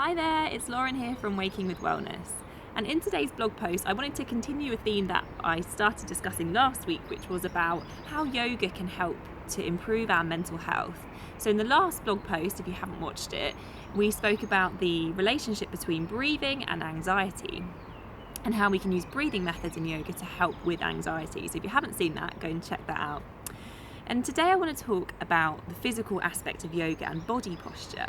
Hi there, it's Lauren here from Waking with Wellness. And in today's blog post, I wanted to continue a theme that I started discussing last week, which was about how yoga can help to improve our mental health. So in the last blog post, if you haven't watched it, we spoke about the relationship between breathing and anxiety and how we can use breathing methods in yoga to help with anxiety. So if you haven't seen that, go and check that out. And today I want to talk about the physical aspect of yoga and body posture.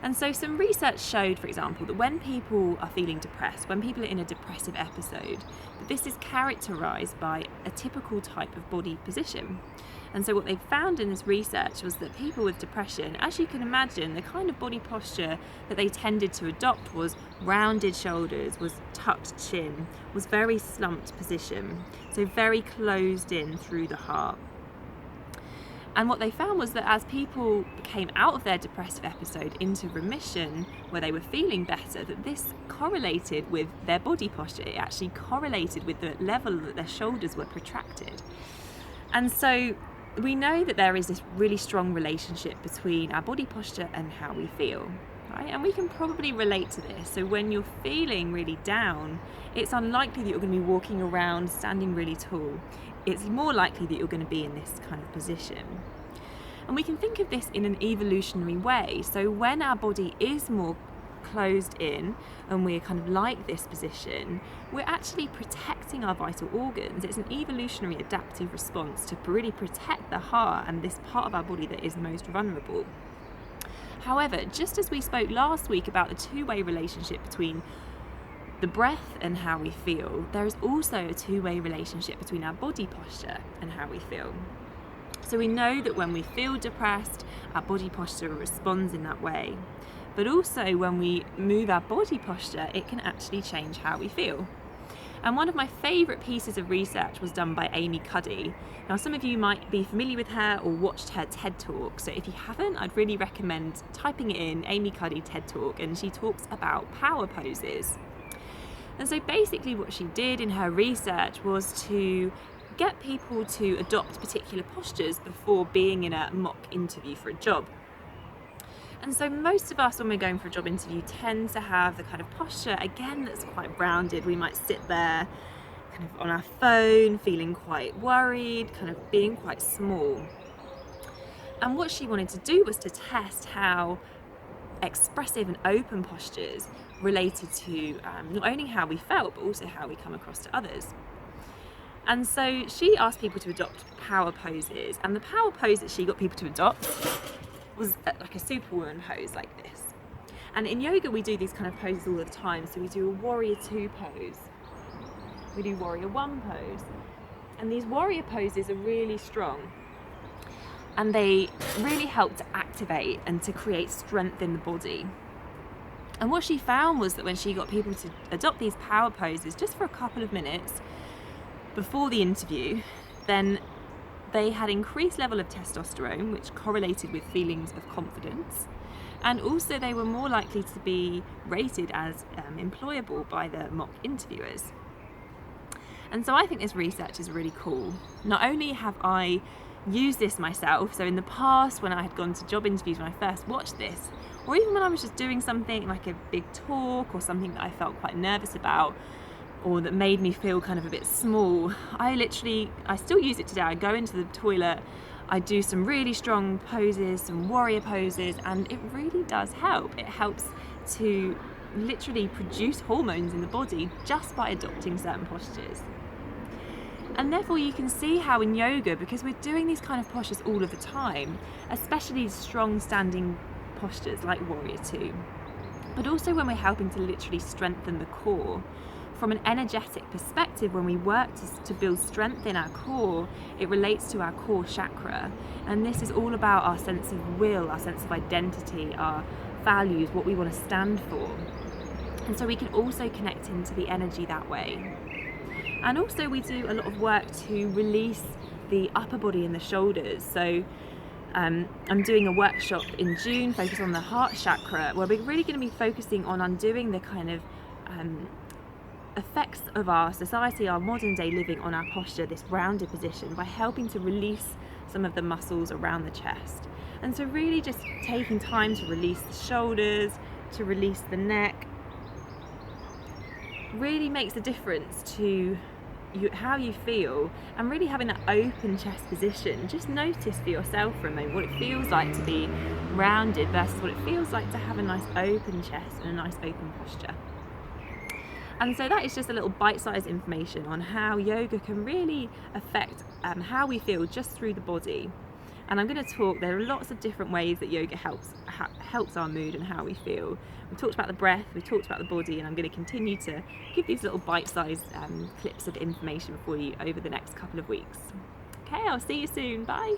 And so some research showed, for example, that when people are feeling depressed, when people are in a depressive episode, that this is characterised by a typical type of body position. And so what they found in this research was that people with depression, as you can imagine, the kind of body posture that they tended to adopt was rounded shoulders, was tucked chin, was very slumped position, so very closed in through the heart. And what they found was that as people came out of their depressive episode into remission, where they were feeling better, that this correlated with their body posture. It actually correlated with the level that their shoulders were protracted. And so we know that there is this really strong relationship between our body posture and how we feel, right? And we can probably relate to this. So when you're feeling really down, it's unlikely that you're going to be walking around standing really tall. It's more likely that you're going to be in this kind of position. And we can think of this in an evolutionary way. So when our body is more closed in and we're kind of like this position, we're actually protecting our vital organs. It's an evolutionary adaptive response to really protect the heart and this part of our body that is most vulnerable. However, just as we spoke last week about the two-way relationship between the breath and how we feel, there is also a two-way relationship between our body posture and how we feel. So we know that when we feel depressed, our body posture responds in that way. But also when we move our body posture, it can actually change how we feel. And one of my favourite pieces of research was done by Amy Cuddy. Now, some of you might be familiar with her or watched her TED Talk. So if you haven't, I'd really recommend typing it in, Amy Cuddy TED Talk, and she talks about power poses. And so basically what she did in her research was to get people to adopt particular postures before being in a mock interview for a job. And so most of us, when we're going for a job interview, tend to have the kind of posture, again, that's quite rounded. We might sit there kind of on our phone, feeling quite worried, kind of being quite small. And what she wanted to do was to test how expressive and open postures related to not only how we felt, but also how we come across to others. And so she asked people to adopt power poses, and the power pose that she got people to adopt was like a superwoman pose like this. And in yoga we do these kind of poses all the time. So we do a warrior 2 pose, we do warrior 1 pose, and these warrior poses are really strong and they really help to activate and to create strength in the body. And what she found was that when she got people to adopt these power poses just for a couple of minutes before the interview, then they had increased level of testosterone, which correlated with feelings of confidence. And also they were more likely to be rated as employable by the mock interviewers. And so I think this research is really cool. Not only have I used this myself, so in the past when I had gone to job interviews when I first watched this, or even when I was just doing something like a big talk or something that I felt quite nervous about or that made me feel kind of a bit small, I still use it today. I go into the toilet, I do some really strong poses, some warrior poses, and it really does help. It helps to literally produce hormones in the body just by adopting certain postures. And therefore you can see how in yoga, because we're doing these kind of postures all of the time, especially strong standing postures like warrior 2, but also when we're helping to literally strengthen the core. From an energetic perspective, when we work to build strength in our core, it relates to our core chakra. And this is all about our sense of will, our sense of identity, our values, what we want to stand for. And so we can also connect into the energy that way. And also we do a lot of work to release the upper body and the shoulders. So I'm doing a workshop in June focused on the heart chakra, where we're really going to be focusing on undoing the kind of effects of our society, our modern day living on our posture, this rounded position, by helping to release some of the muscles around the chest. And so really just taking time to release the shoulders, to release the neck. Really makes a difference to how you feel, and really having that open chest position. Just notice for yourself for a moment what it feels like to be rounded versus what it feels like to have a nice open chest and a nice open posture. And so that is just a little bite-sized information on how yoga can really affect how we feel just through the body. And I'm going to talk, there are lots of different ways that yoga helps our mood and how we feel. We've talked about the breath, we've talked about the body, and I'm going to continue to give these little bite-sized clips of information for you over the next couple of weeks. Okay, I'll see you soon. Bye.